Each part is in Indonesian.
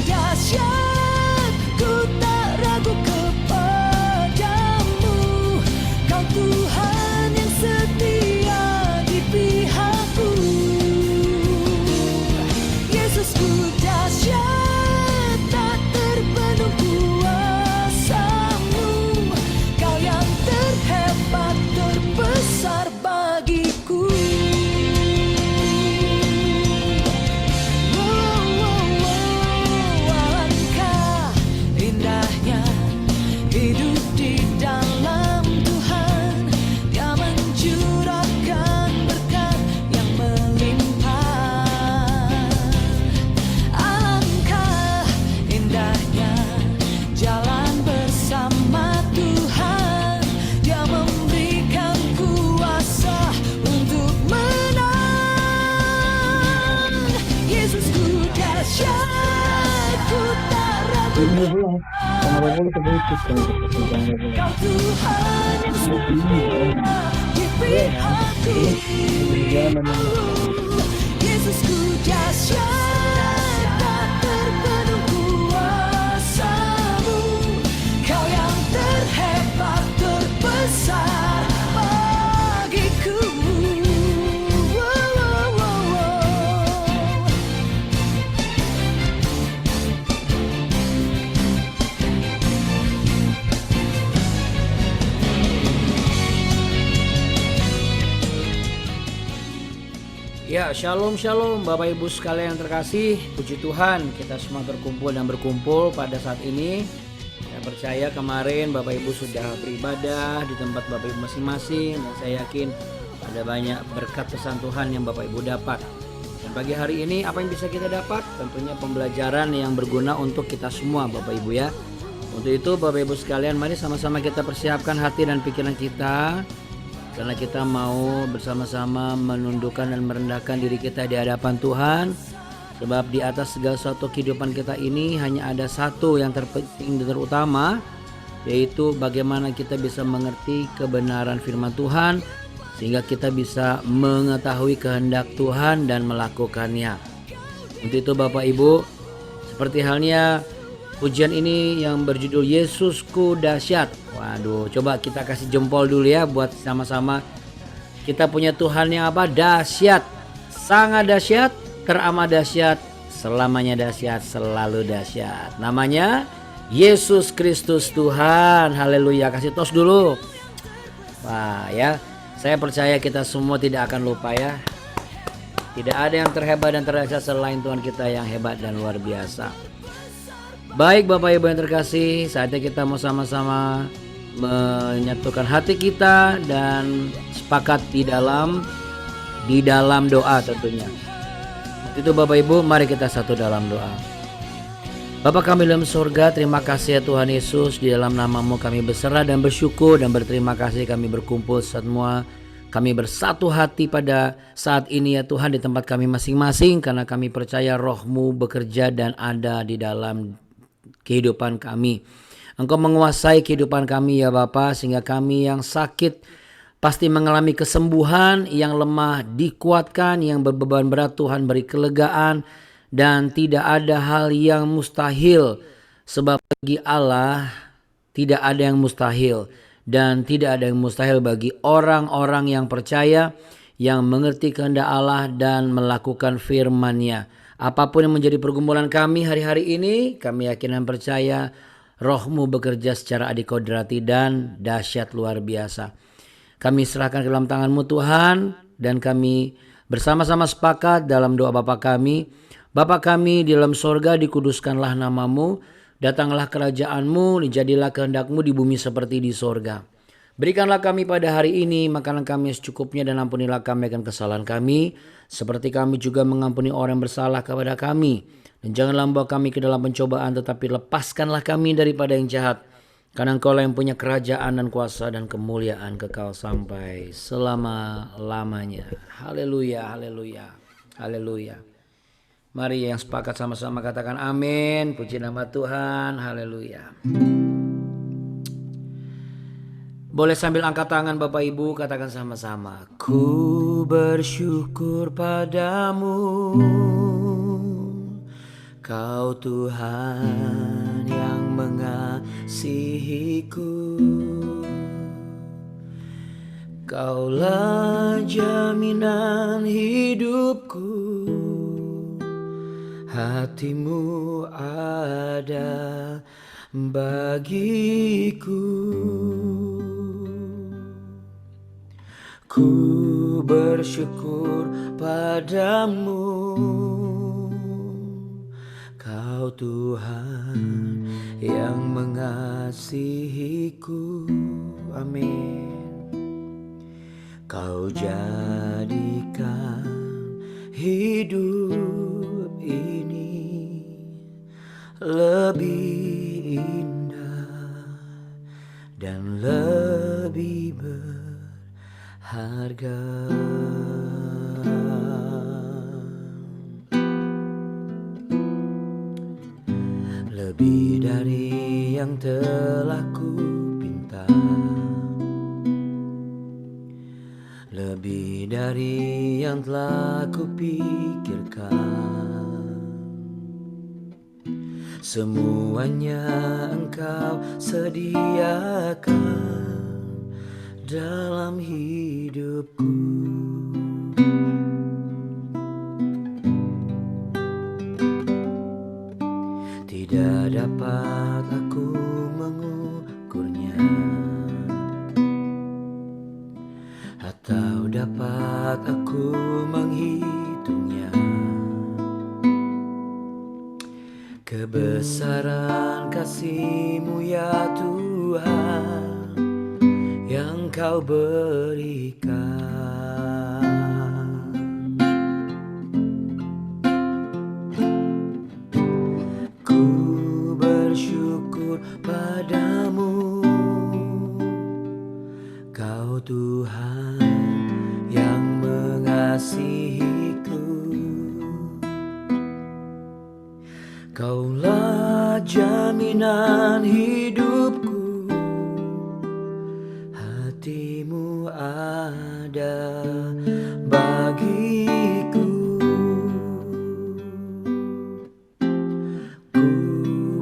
dahsyat, ku tak ragu kepadamu. Kau Tuhan yang setia di pihakku. Yesusku dahsyat, tak terpenuh kuasa-Mu. Kau yang terhebat, terbesar bagiku. Alangkah indahnya hidup di dalam Tuhan. Dia mencurahkan berkat yang melimpah. Alangkah indahnya jalan bersama Tuhan. Dia memberikan kuasa untuk menang. Yesusku dahsyat, ku tak ragu. Kau Tuhan yang setia di pihakku. Yesusku dahsyat, tak terpenuh kuasa-Mu. Kau yang terhebat, terbesar bagiku. Ya, shalom shalom Bapak Ibu sekalian yang terkasih. Puji Tuhan kita semua terkumpul dan berkumpul pada saat ini. Saya percaya kemarin Bapak Ibu sudah beribadah di tempat Bapak Ibu masing-masing. Dan saya yakin ada banyak berkat pesan Tuhan yang Bapak Ibu dapat. Dan pagi hari ini apa yang bisa kita dapat? Tentunya pembelajaran yang berguna untuk kita semua Bapak Ibu ya. Untuk itu Bapak Ibu sekalian, mari sama-sama kita persiapkan hati dan pikiran kita. Karena kita mau bersama-sama menundukkan dan merendahkan diri kita di hadapan Tuhan. Sebab di atas segala sesuatu kehidupan kita ini hanya ada satu yang terpenting dan terutama, yaitu bagaimana kita bisa mengerti kebenaran firman Tuhan, sehingga kita bisa mengetahui kehendak Tuhan dan melakukannya. Untuk itu Bapak Ibu, seperti halnya pujian ini yang berjudul Yesusku dahsyat. Waduh, coba kita kasih jempol dulu ya buat sama-sama. Kita punya Tuhan yang apa? Dahsyat. Sangat dahsyat, teramat dahsyat, selamanya dahsyat, selalu dahsyat. Namanya Yesus Kristus Tuhan. Haleluya. Kasih tos dulu. Wah ya, saya percaya kita semua tidak akan lupa ya. Tidak ada yang terhebat dan terdahsyat selain Tuhan kita yang hebat dan luar biasa. Baik Bapak Ibu yang terkasih, saatnya kita mau sama-sama menyatukan hati kita dan sepakat di dalam doa tentunya. Itu Bapak Ibu, mari kita satu dalam doa. Bapa kami dalam surga, terima kasih ya Tuhan Yesus, di dalam nama-Mu kami berserah dan bersyukur dan berterima kasih kami berkumpul semua. Kami bersatu hati pada saat ini ya Tuhan di tempat kami masing-masing, karena kami percaya Roh-Mu bekerja dan ada di dalam kehidupan kami. Engkau menguasai kehidupan kami ya Bapa, sehingga kami yang sakit pasti mengalami kesembuhan, yang lemah dikuatkan, yang berbeban berat Tuhan beri kelegaan, dan tidak ada hal yang mustahil, sebab bagi Allah tidak ada yang mustahil, dan tidak ada yang mustahil bagi orang-orang yang percaya, yang mengerti kehendak Allah dan melakukan firman-Nya. Apapun yang menjadi pergumulan kami hari-hari ini, kami yakin dan percaya Roh-Mu bekerja secara adikodrati dan dahsyat luar biasa. Kami serahkan ke dalam tangan-Mu Tuhan, dan kami bersama-sama sepakat dalam doa Bapa kami. Bapa kami di dalam sorga, dikuduskanlah nama-Mu, datanglah kerajaan-Mu, dijadilah kehendak-Mu di bumi seperti di sorga. Berikanlah kami pada hari ini makanan kami secukupnya, dan ampunilah kami akan kesalahan kami, seperti kami juga mengampuni orang yang bersalah kepada kami. Dan janganlah membawa kami ke dalam pencobaan, tetapi lepaskanlah kami daripada yang jahat. Karena Engkau lah yang punya kerajaan dan kuasa dan kemuliaan kekal sampai selama-lamanya. Haleluya, haleluya, haleluya. Mari yang sepakat sama-sama katakan amin. Puji nama Tuhan, haleluya. Boleh sambil angkat tangan Bapak Ibu, katakan sama-sama. Ku bersyukur padamu Kau Tuhan yang mengasihiku, Kaulah jaminan hidupku, hatimu ada bagiku. Ku bersyukur padamu, Kau Tuhan yang mengasihiku. Amin. Kau jadikan hidup ini lebih indah dan lebih berharga. Lebih dari yang telah ku pinta, lebih dari yang telah ku pikirkan, semuanya Engkau sediakan dalam hidupku. Tidak dapat aku mengukurnya, atau dapat aku menghitungnya. Kebesaran kasih-Mu ya Tuhan yang Kau berikan. Ku bersyukur padamu, Kau Tuhan yang mengasihiku. Kaulah jaminan hidupku, hatimu ada bagiku. Ku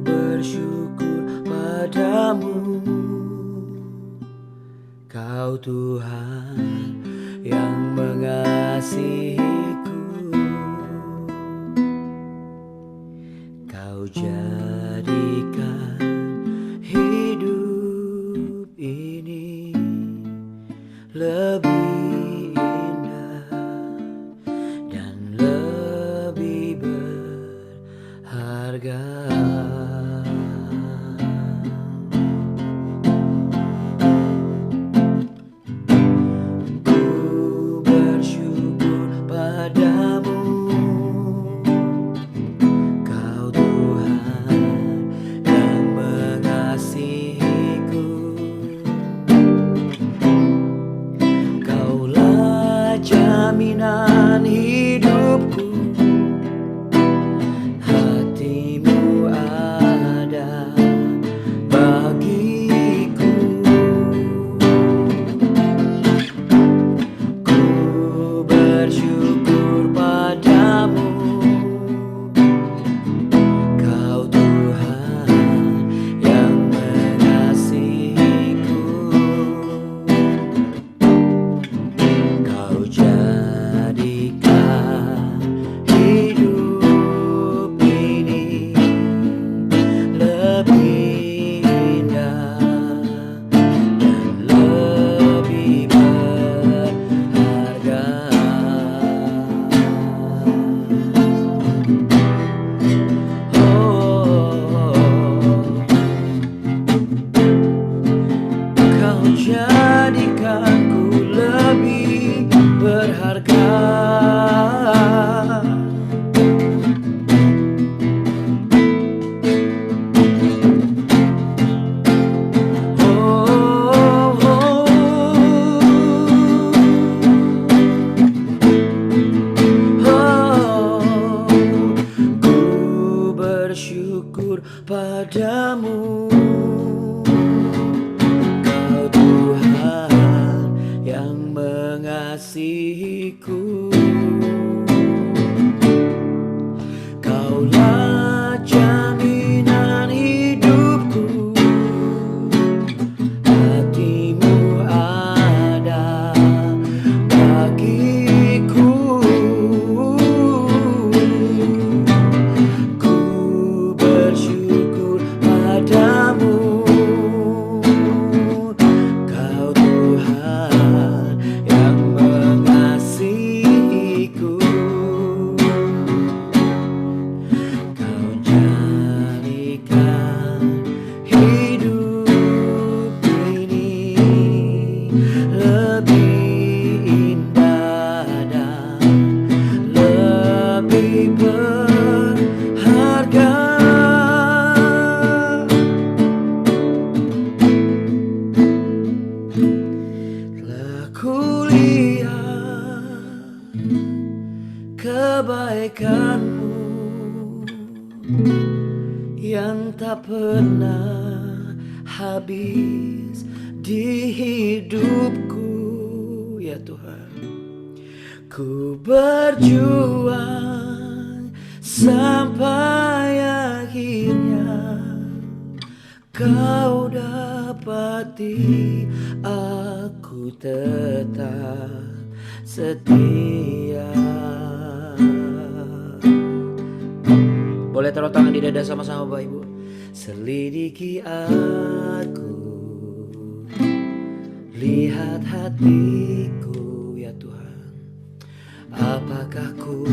bersyukur padamu, Kau Tuhan yang mengasihiku. Kau jadikan hidup ini lebih indah dan lebih berharga. Ku bersyukur padamu, Kau Tuhan yang mengasihiku. Kaulah jaminan hidupku, hatimu ada bagiku. Ku bersyukur padamu, Kau Tuhan yang mengasihiku. Kau jadikan hidup ini lebih indah dan lebih berharga. Kau jadikanku lebih berharga. Ku bersyukur padamu, Kau Tuhan yang mengasihiku. Kaulah yang tak pernah habis di hidupku, ya Tuhan. Ku berjuang sampai akhirnya Kau dapati aku tetap setia. Boleh taruh tangan di dada sama-sama Bapak Ibu. Selidiki aku, lihat hatiku ya Tuhan. Apakah ku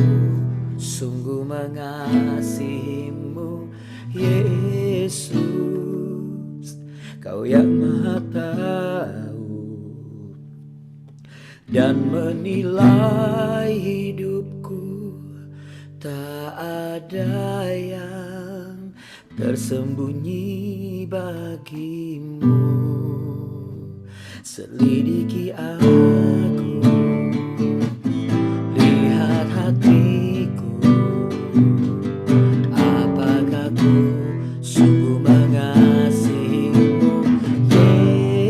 sungguh mengasihimu Yesus, Kau yang Maha tahu dan menilai hidupku. Tak ada yang tersembunyi bagimu. Selidiki aku, lihat hatiku. Apakah ku sungguh mengasihimu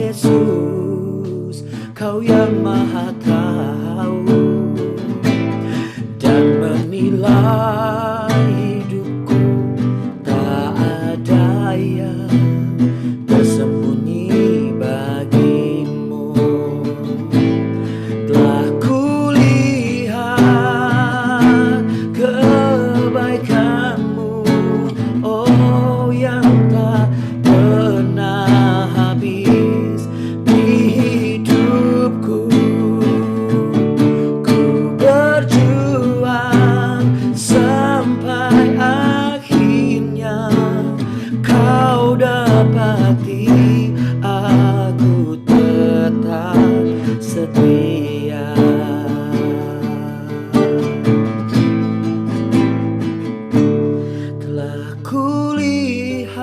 Yesus, Kau yang Maha tahu dan menilai hidupku. Tak ada yang tersembunyi bagimu. Telah kulihat kebaikanmu, oh yang tak pernah habis di hidupku. Ku berjuang sampai akhirnya Kau dapati aku tetap setia. Telah kulihat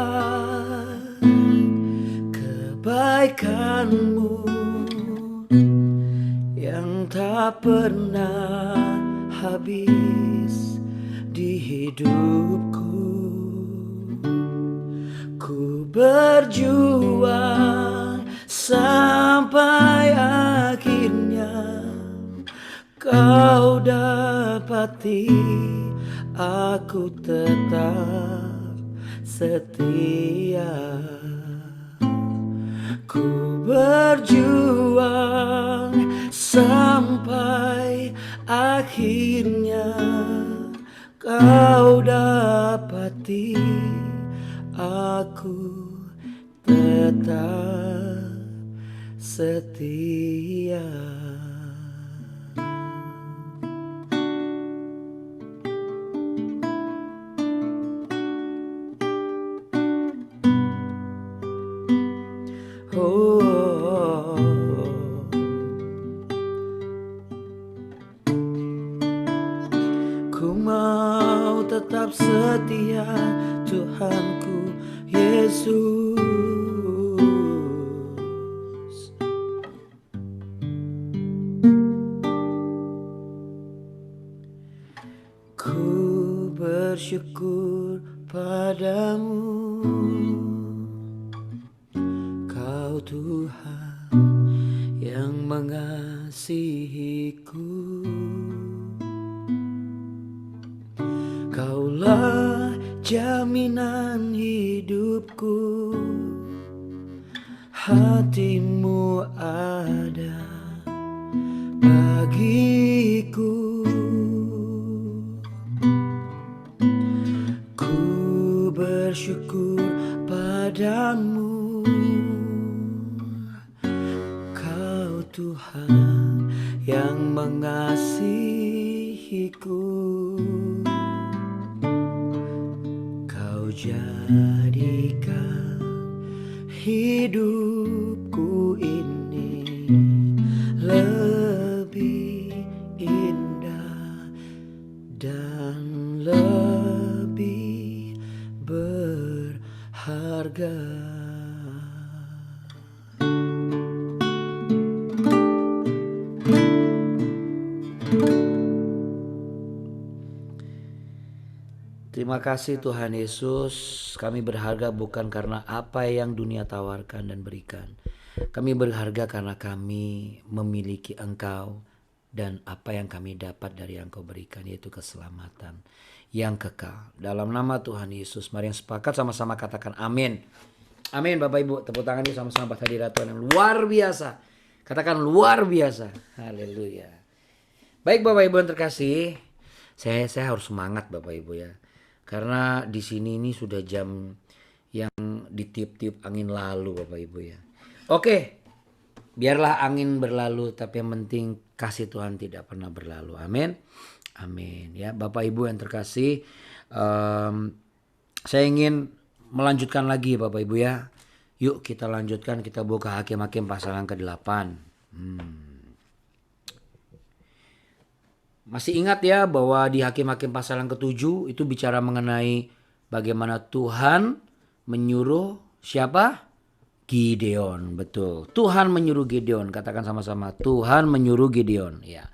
kebaikanmu yang tak pernah habis di hidupku. Ku berjuang sampai akhirnya Kau dapati aku tetap setia. Ku berjuang sampai akhirnya Kau dapati aku tetap setia. Oh, ku mau tetap setia Tuhanku Yesus. Ku bersyukur padamu Kau Tuhan yang mengasihiku. Kaulah jaminan hidupku, hatimu ada bagiku. Ku bersyukur padamu Kau Tuhan yang mengasihiku. Kau jadikan hidupku ini lebih indah dan lebih berharga. Terima kasih Tuhan Yesus, kami berharga bukan karena apa yang dunia tawarkan dan berikan. Kami berharga karena kami memiliki Engkau dan apa yang kami dapat dari yang Engkau berikan, yaitu keselamatan yang kekal. Dalam nama Tuhan Yesus, mari yang sepakat sama-sama katakan amin. Amin Bapak Ibu, tepuk tangan ini sama-sama buat hadirat Tuhan yang luar biasa. Katakan luar biasa, haleluya. Baik Bapak Ibu yang terkasih, saya harus semangat Bapak Ibu ya. Karena di sini ini sudah jam yang ditiup-tiup angin lalu Bapak Ibu ya. Oke, biarlah angin berlalu tapi yang penting kasih Tuhan tidak pernah berlalu. Amin. Amin ya Bapak Ibu yang terkasih. Saya ingin melanjutkan lagi Bapak Ibu ya. Yuk kita lanjutkan, kita buka Hakim-Hakim pasal yang ke-8. Masih ingat ya bahwa di Hakim-Hakim pasal yang ke-7 itu bicara mengenai bagaimana Tuhan menyuruh siapa? Gideon, betul. Tuhan menyuruh Gideon, katakan sama-sama. Tuhan menyuruh Gideon, ya.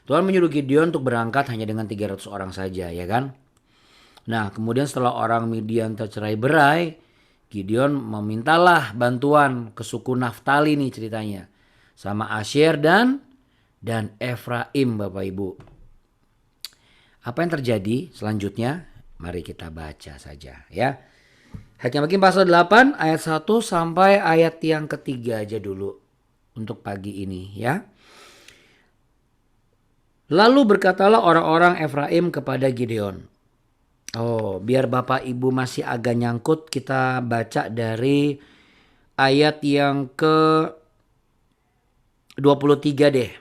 Tuhan menyuruh Gideon untuk berangkat hanya dengan 300 orang saja, ya kan? Nah, kemudian setelah orang Midian tercerai berai, Gideon memintalah bantuan ke suku Naftali nih ceritanya. Sama Asyer dan Efraim Bapak Ibu. Apa yang terjadi selanjutnya? Mari kita baca saja ya. Hakim-Hakim pasal 8 ayat 1 sampai ayat yang ketiga aja dulu untuk pagi ini ya. Lalu berkatalah orang-orang Efraim kepada Gideon. Oh, biar Bapak Ibu masih agak nyangkut, kita baca dari ayat yang ke 23 deh.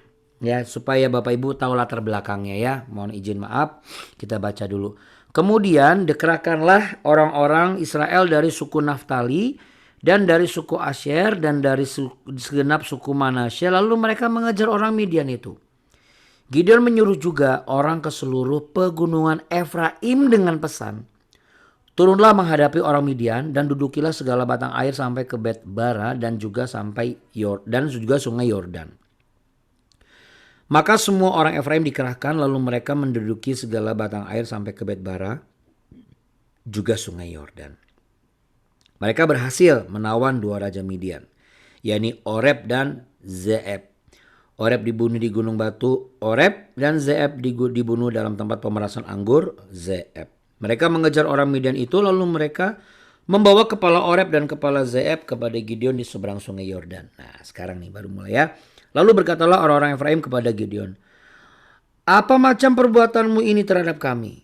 Ya, supaya Bapak Ibu tahu latar belakangnya ya. Mohon izin maaf, kita baca dulu. Kemudian dikerahkanlah orang-orang Israel dari suku Naftali dan dari suku Asyer dan dari segenap suku Manasye. Lalu mereka mengejar orang Midian itu. Gideon menyuruh juga orang ke seluruh pegunungan Efraim dengan pesan, turunlah menghadapi orang Midian dan dudukilah segala batang air sampai ke Bet-bara dan juga sampai sungai Yordan. Maka semua orang Efraim dikerahkan lalu mereka menduduki segala batang air sampai ke Bet-bara juga sungai Yordan. Mereka berhasil menawan dua raja Midian, yakni Oreb dan Zeeb. Oreb dibunuh di gunung batu Oreb dan Zeeb dibunuh dalam tempat pemerasan anggur Zeeb. Mereka mengejar orang Midian itu lalu mereka membawa kepala Oreb dan kepala Zeeb kepada Gideon di seberang sungai Yordan. Nah sekarang nih baru mulai ya. Lalu berkatalah orang-orang Efraim kepada Gideon, apa macam perbuatanmu ini terhadap kami?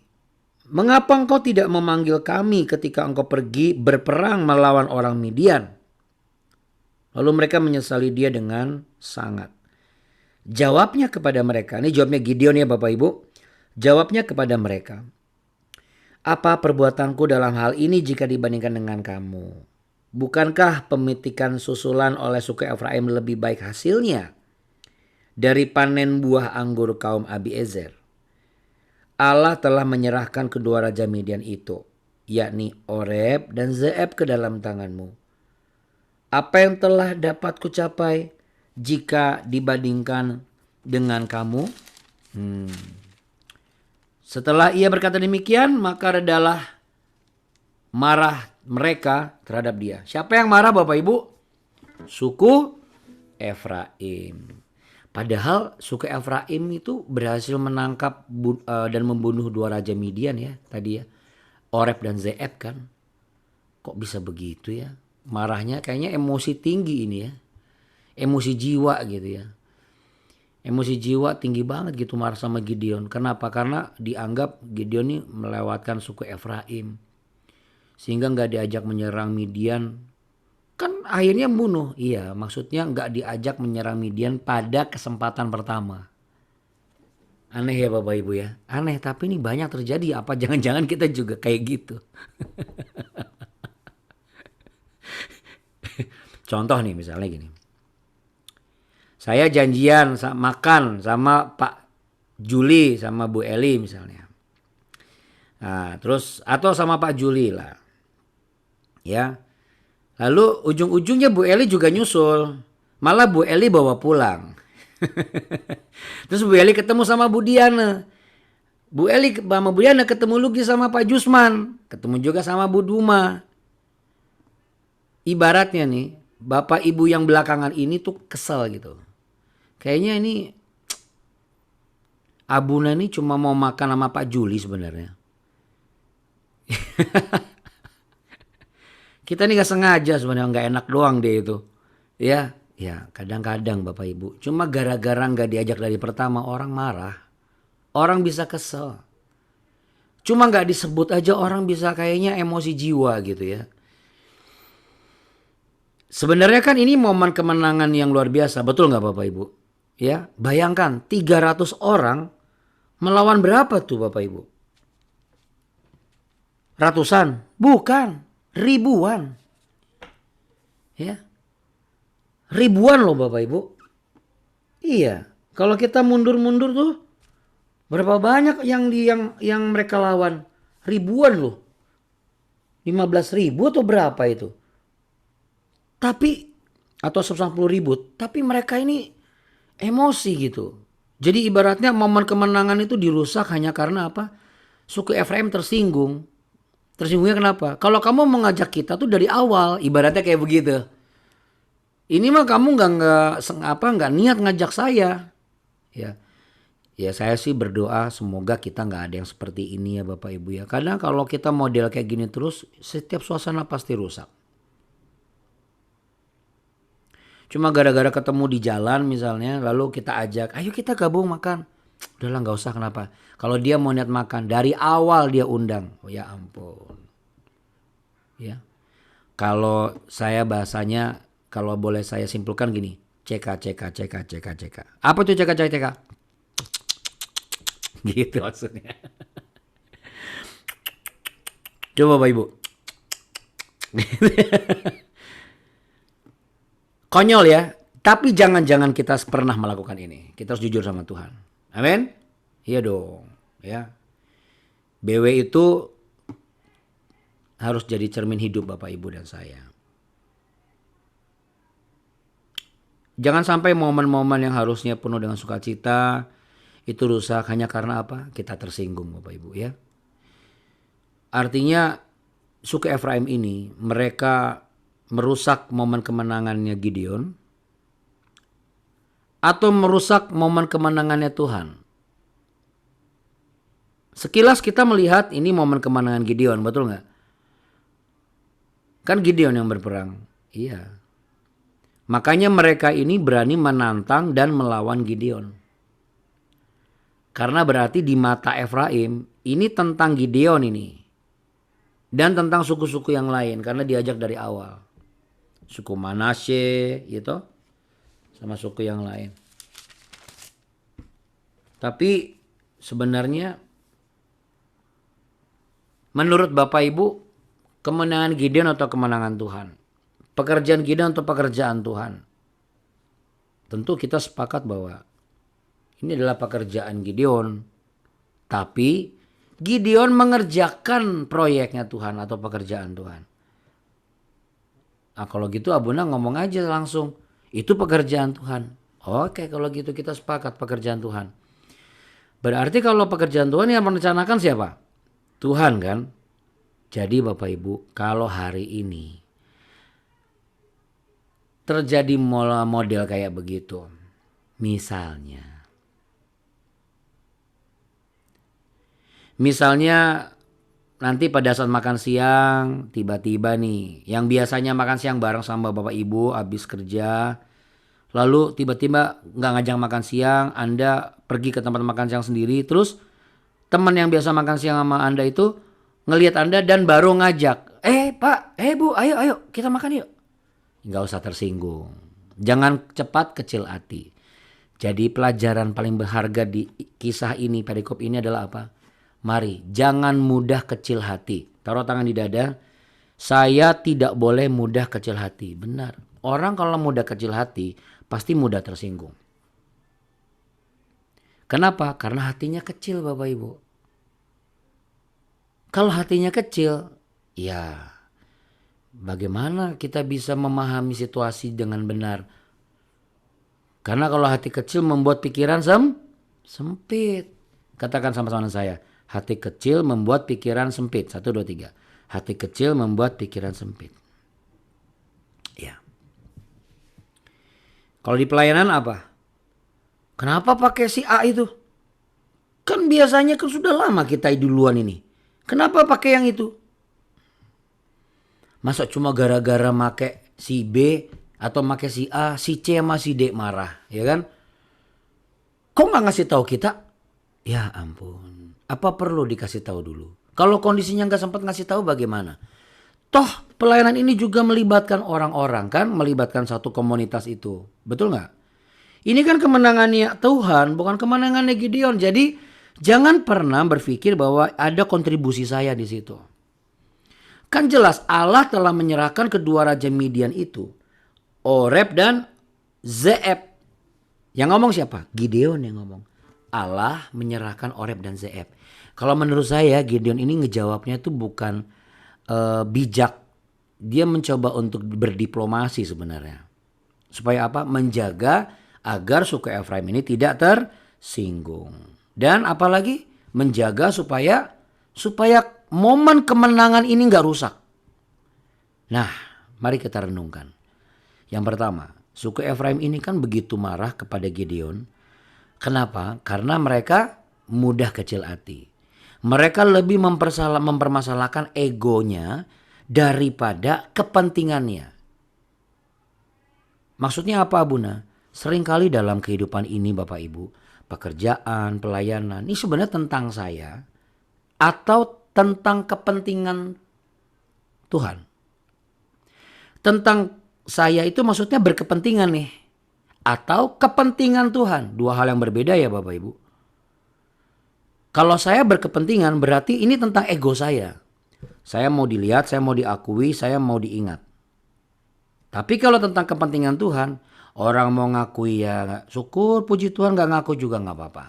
Mengapa engkau tidak memanggil kami ketika engkau pergi berperang melawan orang Midian? Lalu mereka menyesali dia dengan sangat. Jawabnya kepada mereka, ini jawabnya Gideon ya Bapak Ibu. Jawabnya kepada mereka, apa perbuatanku dalam hal ini jika dibandingkan dengan kamu? Bukankah pemetikan susulan oleh suku Efraim lebih baik hasilnya dari panen buah anggur kaum Abiezer? Allah telah menyerahkan kedua raja Midian itu, yakni Oreb dan Zeeb ke dalam tanganmu. Apa yang telah dapat kucapai jika dibandingkan dengan kamu? Setelah ia berkata demikian, maka redalah marah mereka terhadap dia. Siapa yang marah Bapak Ibu? Suku Efraim. Padahal suku Efraim itu berhasil menangkap dan membunuh dua raja Midian ya tadi ya. Oreb dan Zeeb kan. Kok bisa begitu ya? Marahnya kayaknya emosi tinggi ini ya. Emosi jiwa gitu ya. Emosi jiwa tinggi banget gitu marah sama Gideon. Kenapa? Karena dianggap Gideon ini melewatkan suku Efraim. Sehingga gak diajak menyerang Midian. Kan akhirnya membunuh. Iya, maksudnya gak diajak menyerang Midian pada kesempatan pertama. Aneh ya Bapak Ibu ya. Aneh, tapi ini banyak terjadi. Apa jangan-jangan kita juga kayak gitu. Contoh nih misalnya gini. Saya janjian makan sama Pak Juli sama Bu Eli misalnya. Nah, terus atau sama Pak Juli lah. Ya. Lalu ujung-ujungnya Bu Eli juga nyusul. Malah Bu Eli bawa pulang. Terus Bu Eli ketemu sama Bu Diana. Bu Eli sama Bu Yana ketemu Luki sama Pak Jusman. Ketemu juga sama Bu Duma. Ibaratnya nih, bapak ibu yang belakangan ini tuh kesel gitu. Kayaknya ini Abuna ini cuma mau makan sama Pak Juli sebenarnya. Kita nih gak sengaja sebenarnya, gak enak doang deh itu. Ya, ya kadang-kadang bapak ibu. Cuma gara-gara gak diajak dari pertama orang marah. Orang bisa kesel. Cuma gak disebut aja orang bisa kayaknya emosi jiwa gitu ya. Sebenarnya kan ini momen kemenangan yang luar biasa. Betul gak bapak ibu? Ya, bayangkan 300 orang melawan berapa tuh bapak ibu? Ratusan? Bukan, ribuan. Ya. Ribuan loh bapak ibu. Iya, kalau kita mundur-mundur tuh berapa banyak yang mereka lawan? Ribuan loh. 15.000 atau berapa itu? Tapi atau 110.000, tapi mereka ini emosi gitu. Jadi ibaratnya momen kemenangan itu dirusak hanya karena apa? Suku Efraim tersinggung. Tersinggungnya kenapa? Kalau kamu mengajak kita tuh dari awal, ibaratnya kayak begitu. Ini mah kamu nggak niat ngajak saya. Ya, ya saya sih berdoa semoga kita nggak ada yang seperti ini ya Bapak Ibu ya. Karena kalau kita model kayak gini terus, setiap suasana pasti rusak. Cuma gara-gara ketemu di jalan misalnya, lalu kita ajak, ayo kita gabung makan. Udahlah nggak usah, kenapa? Kalau dia mau niat makan, dari awal dia undang. Oh ya ampun. Ya. Kalau saya bahasanya, kalau boleh saya simpulkan gini. CK. Apa tuh CK? Gitu maksudnya. Coba Bapak Ibu. Konyol ya, tapi jangan-jangan kita pernah melakukan ini. Kita harus jujur sama Tuhan. Amin? Iya dong, ya. BW itu harus jadi cermin hidup Bapak Ibu dan saya. Jangan sampai momen-momen yang harusnya penuh dengan sukacita itu rusak hanya karena apa? Kita tersinggung Bapak Ibu ya. Artinya suku Efraim ini mereka merusak momen kemenangannya Gideon atau merusak momen kemenangannya Tuhan. Sekilas kita melihat ini momen kemenangan Gideon, betul nggak? Kan Gideon yang berperang. Iya. Makanya mereka ini berani menantang dan melawan Gideon. Karena berarti di mata Efraim ini tentang Gideon ini. Dan tentang suku-suku yang lain karena diajak dari awal. Suku Manasye gitu sama suku yang lain. Tapi sebenarnya menurut Bapak Ibu, kemenangan Gideon atau kemenangan Tuhan? Pekerjaan Gideon atau pekerjaan Tuhan? Tentu kita sepakat bahwa ini adalah pekerjaan Gideon. Tapi Gideon mengerjakan proyeknya Tuhan atau pekerjaan Tuhan. Nah kalau gitu Abuna ngomong aja langsung. Itu pekerjaan Tuhan. Oke kalau gitu kita sepakat pekerjaan Tuhan. Berarti kalau pekerjaan Tuhan yang merencanakan siapa? Tuhan kan? Jadi Bapak Ibu kalau hari ini terjadi model kayak begitu. Misalnya nanti pada saat makan siang tiba-tiba nih yang biasanya makan siang bareng sama bapak ibu habis kerja. Lalu tiba-tiba gak ngajak makan siang, Anda pergi ke tempat makan siang sendiri. Terus teman yang biasa makan siang sama Anda itu ngelihat Anda dan baru ngajak. Pak, Bu, ayo kita makan yuk. Gak usah tersinggung. Jangan cepat kecil hati. Jadi pelajaran paling berharga di kisah ini, perikop ini adalah apa? Mari jangan mudah kecil hati. Taruh tangan di dada. Saya tidak boleh mudah kecil hati. Benar. Orang kalau mudah kecil hati pasti mudah tersinggung. Kenapa? Karena hatinya kecil Bapak Ibu. Kalau hatinya kecil, ya bagaimana kita bisa memahami situasi dengan benar? Karena kalau hati kecil membuat pikiran sempit. Katakan sama-sama saya. Hati kecil membuat pikiran sempit. 1, 2, 3. Hati kecil membuat pikiran sempit. Ya. Kalau di pelayanan apa? Kenapa pakai si A itu? Kan biasanya kan sudah lama kita duluan ini. Kenapa pakai yang itu? Masa cuma gara-gara make si B atau make si A, si C sama si D marah, ya kan? Kok nggak ngasih tahu kita? Ya ampun, apa perlu dikasih tahu dulu? Kalau kondisinya nggak sempat ngasih tahu bagaimana? Toh pelayanan ini juga melibatkan orang-orang kan, melibatkan satu komunitas itu, betul nggak? Ini kan kemenangannya Tuhan, bukan kemenangannya Gideon. Jadi jangan pernah berpikir bahwa ada kontribusi saya di situ. Kan jelas Allah telah menyerahkan kedua raja Midian itu, Oreb dan Zeeb. Yang ngomong siapa? Gideon yang ngomong. Allah menyerahkan Oreb dan Zeeb. Kalau menurut saya Gideon ini ngejawabnya itu bukan bijak. Dia mencoba untuk berdiplomasi sebenarnya. Supaya apa? Menjaga agar suku Efraim ini tidak tersinggung. Dan apalagi menjaga supaya momen kemenangan ini nggak rusak. Nah, mari kita renungkan. Yang pertama, suku Efraim ini kan begitu marah kepada Gideon. Kenapa? Karena mereka mudah kecil hati. Mereka lebih mempermasalahkan egonya daripada kepentingannya. Maksudnya apa, Buna? Seringkali dalam kehidupan ini Bapak Ibu, pekerjaan, pelayanan, ini sebenarnya tentang saya atau tentang kepentingan Tuhan. Tentang saya itu maksudnya berkepentingan nih. Atau kepentingan Tuhan. Dua hal yang berbeda ya Bapak Ibu. Kalau saya berkepentingan berarti ini tentang ego saya. Saya mau dilihat, saya mau diakui, saya mau diingat. Tapi kalau tentang kepentingan Tuhan, orang mau ngakui ya syukur, puji Tuhan, gak ngaku juga gak apa-apa.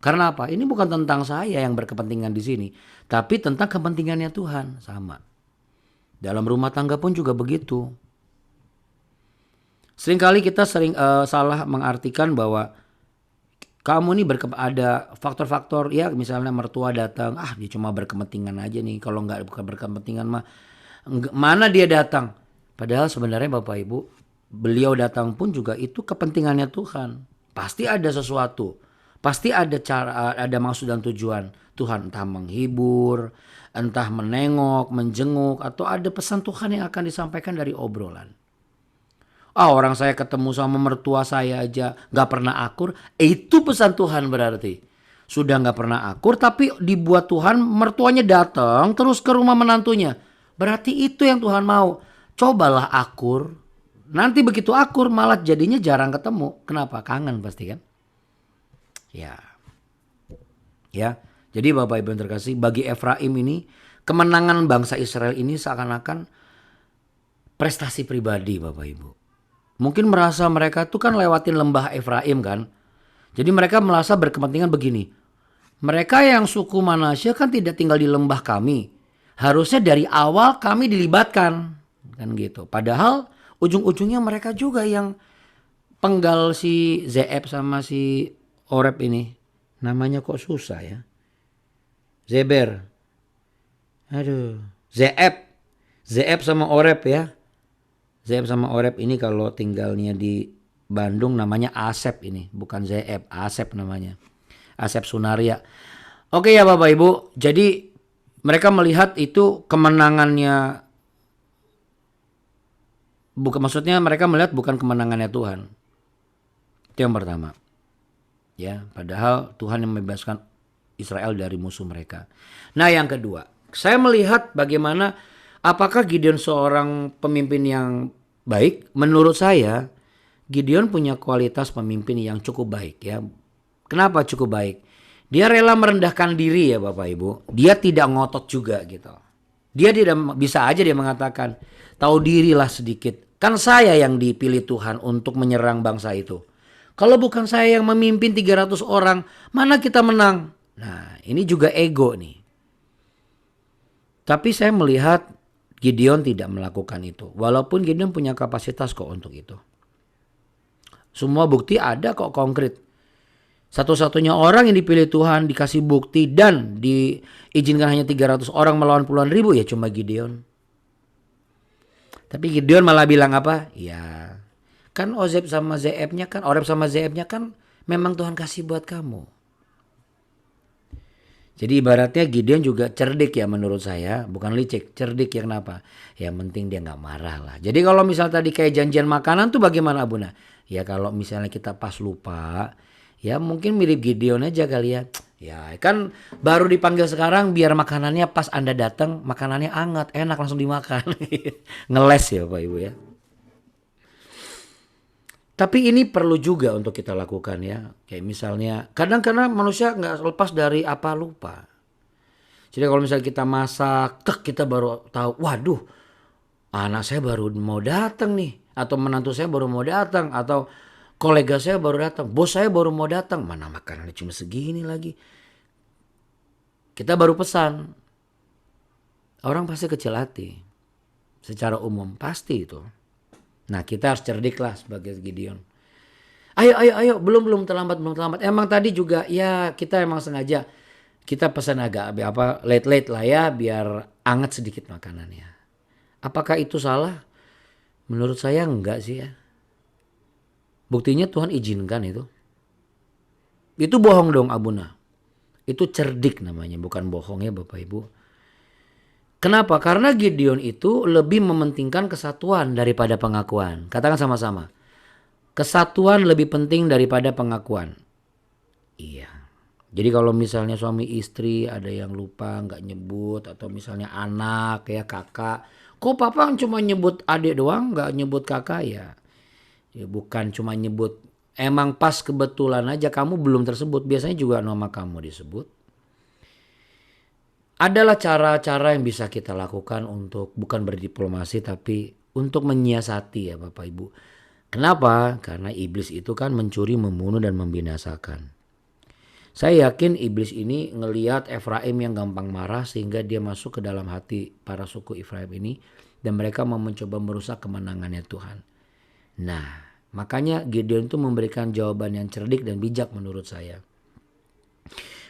Karena apa? Ini bukan tentang saya yang berkepentingan di sini, tapi tentang kepentingannya Tuhan. Sama. Dalam rumah tangga pun juga begitu. Seringkali kita salah mengartikan bahwa kamu nih ada faktor-faktor ya, misalnya mertua datang, dia cuma berkepentingan aja nih. Kalau nggak bukan berkepentingan mah mana dia datang? Padahal sebenarnya Bapak Ibu, beliau datang pun juga itu kepentingannya Tuhan. Pasti ada sesuatu, pasti ada cara, ada maksud dan tujuan Tuhan, entah menghibur, entah menengok, menjenguk, atau ada pesan Tuhan yang akan disampaikan dari obrolan. Orang saya ketemu sama mertua saya aja gak pernah akur. Itu pesan Tuhan berarti. Sudah gak pernah akur tapi dibuat Tuhan mertuanya datang terus ke rumah menantunya. Berarti itu yang Tuhan mau. Cobalah akur. Nanti begitu akur malah jadinya jarang ketemu. Kenapa? Kangen pasti kan. Ya. Jadi Bapak Ibu yang terkasih, bagi Efraim ini kemenangan bangsa Israel ini seakan-akan prestasi pribadi Bapak Ibu. Mungkin merasa mereka tuh kan lewatin lembah Efraim kan. Jadi mereka merasa berkepentingan begini. Mereka yang suku Manasye kan tidak tinggal di lembah kami. Harusnya dari awal kami dilibatkan. Kan gitu. Padahal ujung-ujungnya mereka juga yang penggal si Zeeb sama si Oreb ini. Namanya kok susah ya. Zeber. Aduh. Zeeb sama Oreb ya. Zeeb sama Oreb ini kalau tinggalnya di Bandung namanya Asep ini. Bukan Zeeb, Asep namanya. Asep Sunaria. Oke ya Bapak Ibu. Jadi mereka melihat itu kemenangannya. Maksudnya mereka melihat bukan kemenangannya Tuhan. Itu yang pertama. Ya, padahal Tuhan yang membebaskan Israel dari musuh mereka. Nah yang kedua. Saya melihat bagaimana apakah Gideon seorang pemimpin yang baik? Menurut saya Gideon punya kualitas pemimpin yang cukup baik ya. Kenapa cukup baik? Dia rela merendahkan diri ya Bapak Ibu. Dia tidak ngotot juga gitu. Dia tidak bisa aja dia mengatakan, tahu dirilah sedikit. Kan saya yang dipilih Tuhan untuk menyerang bangsa itu. Kalau bukan saya yang memimpin 300 orang, mana kita menang? Nah, ini juga ego nih. Tapi saya melihat Gideon tidak melakukan itu. Walaupun Gideon punya kapasitas kok untuk itu. Semua bukti ada kok konkret. Satu-satunya orang yang dipilih Tuhan, dikasih bukti dan diizinkan hanya 300 orang melawan puluhan ribu ya cuma Gideon. Tapi Gideon malah bilang apa? Ya kan Oreb sama Zeebnya kan memang Tuhan kasih buat kamu. Jadi ibaratnya Gideon juga cerdik ya menurut saya, bukan licik, cerdik ya kenapa? Yang penting dia nggak marah lah. Jadi kalau misal tadi kayak janjian makanan tuh bagaimana Abuna? Ya kalau misalnya kita pas lupa, ya mungkin mirip Gideon aja kali ya. Ya kan baru dipanggil sekarang biar makanannya pas Anda datang makanannya hangat, enak langsung dimakan. Ngeles ya Bapak Ibu ya. Tapi ini perlu juga untuk kita lakukan ya. Kayak misalnya kadang-kadang manusia nggak lepas dari apa lupa. Jadi kalau misalnya kita masak, kita baru tahu, waduh anak saya baru mau datang nih. Atau menantu saya baru mau datang. Atau kolega saya baru datang. Bos saya baru mau datang. Mana makanannya cuma segini lagi. Kita baru pesan. Orang pasti kecil hati. Secara umum pasti itu. Nah kita harus cerdik lah sebagai Gideon. Ayo, belum terlambat. Emang tadi juga ya kita emang sengaja kita pesan agak late lah ya biar anget sedikit makanannya. Apakah itu salah? Menurut saya enggak sih ya. Buktinya Tuhan izinkan itu. Itu bohong dong Abuna. Itu cerdik namanya bukan bohong ya Bapak Ibu. Kenapa? Karena Gideon itu lebih mementingkan kesatuan daripada pengakuan. Katakan sama-sama. Kesatuan lebih penting daripada pengakuan. Iya. Jadi kalau misalnya suami istri ada yang lupa nggak nyebut. Atau misalnya anak ya kakak. Kok papa cuma nyebut adik doang nggak nyebut kakak ya. Ya bukan cuma nyebut. Emang pas kebetulan aja kamu belum tersebut. Biasanya juga nama kamu disebut. Adalah cara-cara yang bisa kita lakukan untuk bukan berdiplomasi tapi untuk menyiasati ya Bapak Ibu. Kenapa? Karena iblis itu kan mencuri, membunuh dan membinasakan. Saya yakin iblis ini ngelihat Efraim yang gampang marah sehingga dia masuk ke dalam hati para suku Efraim ini dan mereka mau mencoba merusak kemenangannya Tuhan. Nah, makanya Gideon itu memberikan jawaban yang cerdik dan bijak menurut saya.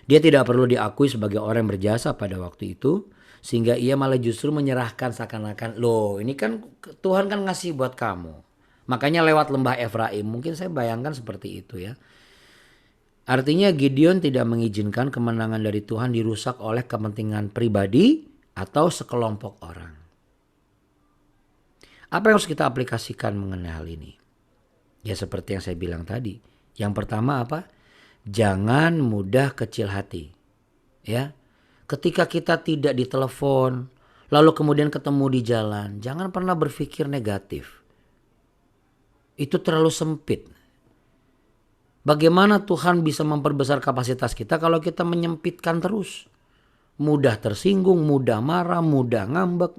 Dia tidak perlu diakui sebagai orang yang berjasa pada waktu itu. Sehingga ia malah justru menyerahkan seakan-akan. Loh ini kan Tuhan kan ngasih buat kamu. Makanya lewat lembah Efraim. Mungkin saya bayangkan seperti itu ya. Artinya Gideon tidak mengizinkan kemenangan dari Tuhan dirusak oleh kepentingan pribadi atau sekelompok orang. Apa yang harus kita aplikasikan mengenai hal ini? Ya seperti yang saya bilang tadi. Yang pertama apa? Jangan mudah kecil hati. Ya. Ketika kita tidak ditelepon, lalu kemudian ketemu di jalan, jangan pernah berpikir negatif. Itu terlalu sempit. Bagaimana Tuhan bisa memperbesar kapasitas kita kalau kita menyempitkan terus? Mudah tersinggung, mudah marah, mudah ngambek.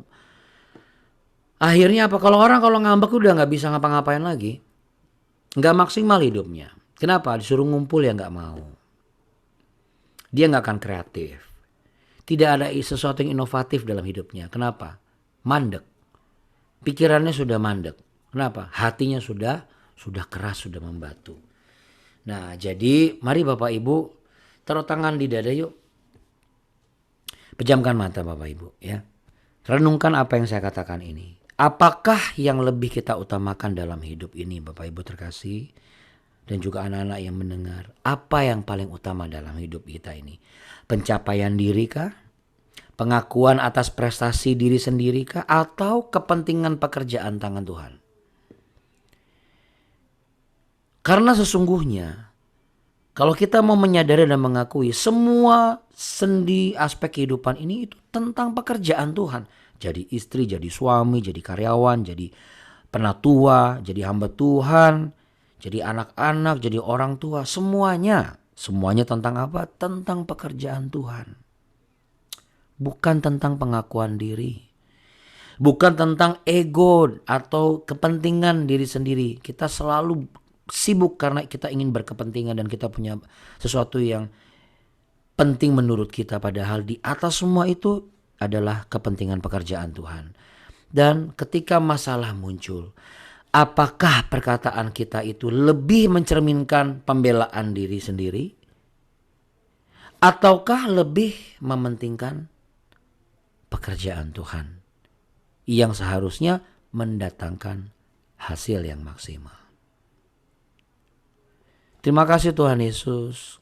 Akhirnya apa? Kalau ngambek udah gak bisa ngapa-ngapain lagi. Gak maksimal hidupnya. Kenapa? Disuruh ngumpul ya gak mau. Dia gak akan kreatif. Tidak ada sesuatu yang inovatif dalam hidupnya. Kenapa? Mandek. Pikirannya sudah mandek. Kenapa? Hatinya sudah keras, sudah membatu. Nah jadi mari Bapak Ibu taruh tangan di dada yuk. Pejamkan mata Bapak Ibu ya. Renungkan apa yang saya katakan ini. Apakah yang lebih kita utamakan dalam hidup ini Bapak Ibu terkasih? Dan juga anak-anak yang mendengar. Apa yang paling utama dalam hidup kita ini? Pencapaian diri kah? Pengakuan atas prestasi diri sendiri kah? Atau kepentingan pekerjaan tangan Tuhan? Karena sesungguhnya kalau kita mau menyadari dan mengakui semua sendi aspek kehidupan ini itu tentang pekerjaan Tuhan. Jadi istri, jadi suami, jadi karyawan, jadi penatua, jadi hamba Tuhan. Jadi anak-anak, jadi orang tua, semuanya tentang apa? Tentang pekerjaan Tuhan. Bukan tentang pengakuan diri. Bukan tentang ego atau kepentingan diri sendiri. Kita selalu sibuk karena kita ingin berkepentingan dan kita punya sesuatu yang penting menurut kita. Padahal di atas semua itu adalah kepentingan pekerjaan Tuhan. Dan ketika masalah muncul, Apakah perkataan kita itu lebih mencerminkan pembelaan diri sendiri? Ataukah lebih mementingkan pekerjaan Tuhan yang seharusnya mendatangkan hasil yang maksimal? Terima kasih Tuhan Yesus.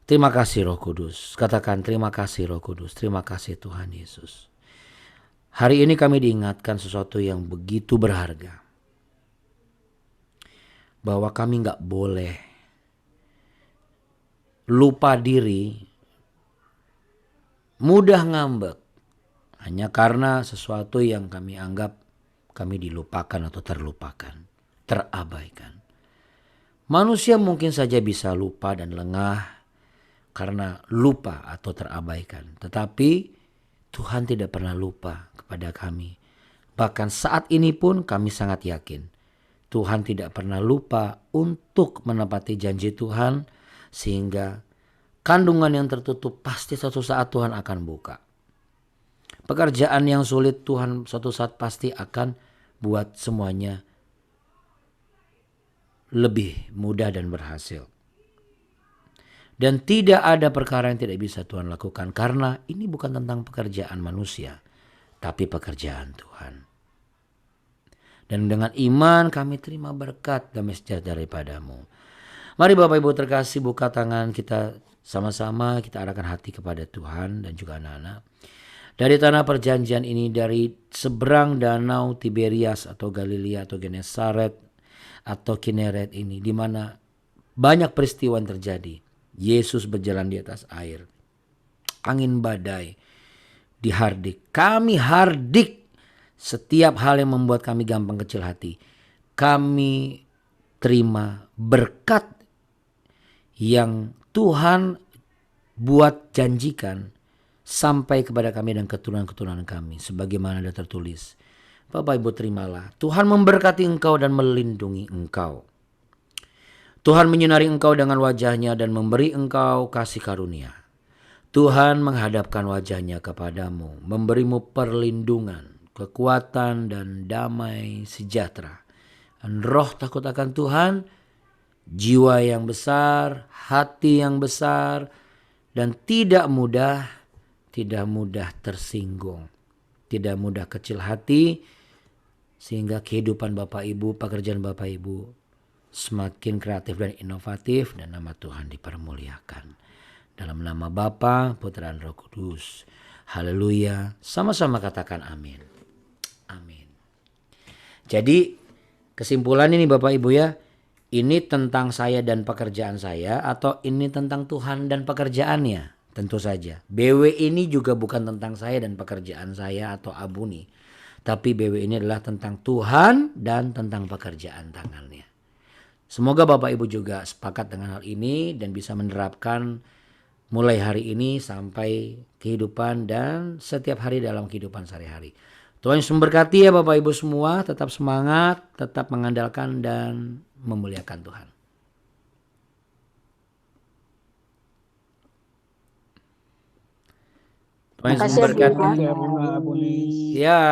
Terima kasih Roh Kudus. Katakan terima kasih Roh Kudus. Terima kasih Tuhan Yesus. Hari ini kami diingatkan sesuatu yang begitu berharga. Bahwa kami gak boleh lupa diri, mudah ngambek. Hanya karena sesuatu yang kami anggap kami dilupakan atau terlupakan, terabaikan. Manusia mungkin saja bisa lupa dan lengah karena lupa atau terabaikan. Tetapi Tuhan tidak pernah lupa kepada kami. Bahkan saat ini pun kami sangat yakin Tuhan tidak pernah lupa untuk menepati janji Tuhan, sehingga kandungan yang tertutup pasti suatu saat Tuhan akan buka. Pekerjaan yang sulit Tuhan suatu saat pasti akan buat semuanya lebih mudah dan berhasil. Dan tidak ada perkara yang tidak bisa Tuhan lakukan, karena ini bukan tentang pekerjaan manusia, tapi pekerjaan Tuhan. Dan dengan iman kami terima berkat damai sejahtera daripadamu. Mari Bapak Ibu terkasih, buka tangan kita sama-sama, kita arahkan hati kepada Tuhan dan juga anak-anak. Dari tanah perjanjian ini, dari seberang danau Tiberias atau Galilea atau Genesaret atau Kineret ini, di mana banyak peristiwa yang terjadi. Yesus berjalan di atas air. Angin badai dihardik. Kami hardik setiap hal yang membuat kami gampang kecil hati. Kami terima berkat yang Tuhan buat janjikan sampai kepada kami dan keturunan-keturunan kami. Sebagaimana ada tertulis. Bapak Ibu terimalah. Tuhan memberkati engkau dan melindungi engkau. Tuhan menyinari engkau dengan wajahnya dan memberi engkau kasih karunia. Tuhan menghadapkan wajahnya kepadamu, memberimu perlindungan, kekuatan dan damai sejahtera. Dan roh takut akan Tuhan, jiwa yang besar, hati yang besar, dan tidak mudah tersinggung, tidak mudah kecil hati, sehingga kehidupan Bapak Ibu, pekerjaan Bapak Ibu semakin kreatif dan inovatif, dan nama Tuhan dipermuliakan. Dalam nama Bapa, Putra dan Roh Kudus. Haleluya. Sama-sama katakan amin. Amin. Jadi kesimpulan ini Bapak Ibu ya, ini tentang saya dan pekerjaan saya, atau ini tentang Tuhan dan pekerjaannya? Tentu saja. BW ini juga bukan tentang saya dan pekerjaan saya atau Abuni. Tapi BW ini adalah tentang Tuhan dan tentang pekerjaan tangannya. Semoga Bapak Ibu juga sepakat dengan hal ini dan bisa menerapkan mulai hari ini sampai kehidupan dan setiap hari dalam kehidupan sehari-hari. Tuhan Yesus memberkati ya Bapak Ibu semua. Tetap semangat, tetap mengandalkan dan memuliakan Tuhan. Tuhan Yesus memberkati. Ya,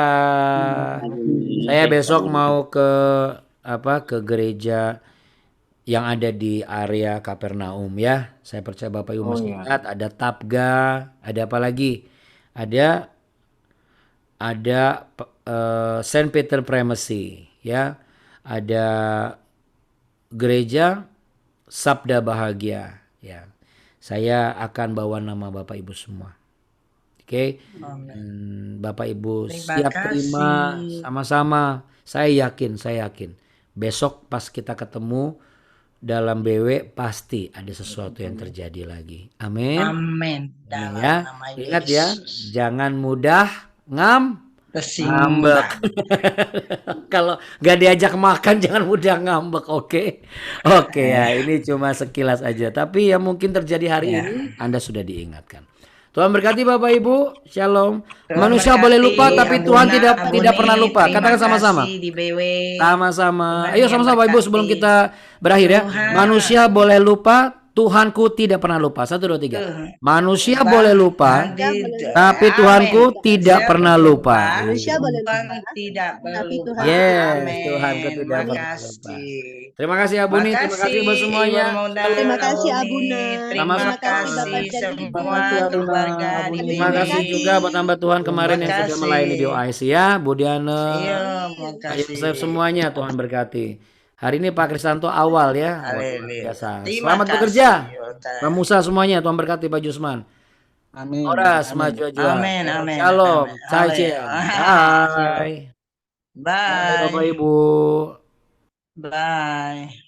saya besok mau ke gereja yang ada di area Kapernaum ya. Saya percaya Bapak Ibu masih ingat, ada Tabga, ada apa lagi? Ada Saint Peter Primacy ya. Ada gereja Sabda Bahagia ya. Saya akan bawa nama Bapak Ibu semua. Oke. Bapak Ibu siap terima sama-sama. Saya yakin. Besok pas kita ketemu dalam BW pasti ada sesuatu yang terjadi lagi. Amin. Amin. Ya. Ingat ya, jangan mudah ngambek. Kalau gak diajak makan jangan mudah ngambek, oke? Oke ya, ini cuma sekilas aja. Tapi yang mungkin terjadi hari ini Anda sudah diingatkan. Tuhan berkati Bapak Ibu. Shalom. Manusia boleh lupa tapi Tuhan tidak pernah lupa. Katakan sama-sama. Sama-sama. Ayo sama-sama Bapak Ibu sebelum kita berakhir ya. Manusia boleh lupa Tuhanku tidak pernah lupa. 1, 2, 3. Tuhan. Manusia boleh lupa, tapi Amin. Tuhanku tidak Manusia pernah boleh lupa. Manusia boleh Tuhan lupa, tidak tapi berlupa. Tuhan Yes, Amin. Tuhanku tidak pernah lupa. Makasih. Terima kasih Abuni, terima kasih buat semuanya. Ibu Muda, Terima kasih Abuni. Abuna. Terima Terima kasih Bapak kasih Jadi. semua kasih, Abuna. keluarga di Terima sini. kasih juga buat hamba Tuhan kemarin yang sudah Makasih. melayani di OIC ya, Bu Diana, Iya, Pak makasih. Yosef, semuanya Tuhan berkati. Hari ini Pak Kristanto awal ya, luar Haleluya. biasa. Terima Selamat kasih, bekerja, Yota. Pak Musa semuanya, Tuhan berkati Pak Jusman. Amin. Horas, Amin. maju aja. Amin, amin, Shalom, amin. Cai Haleluya. Bye. Bye Bapak Bye. Ibu. Bye.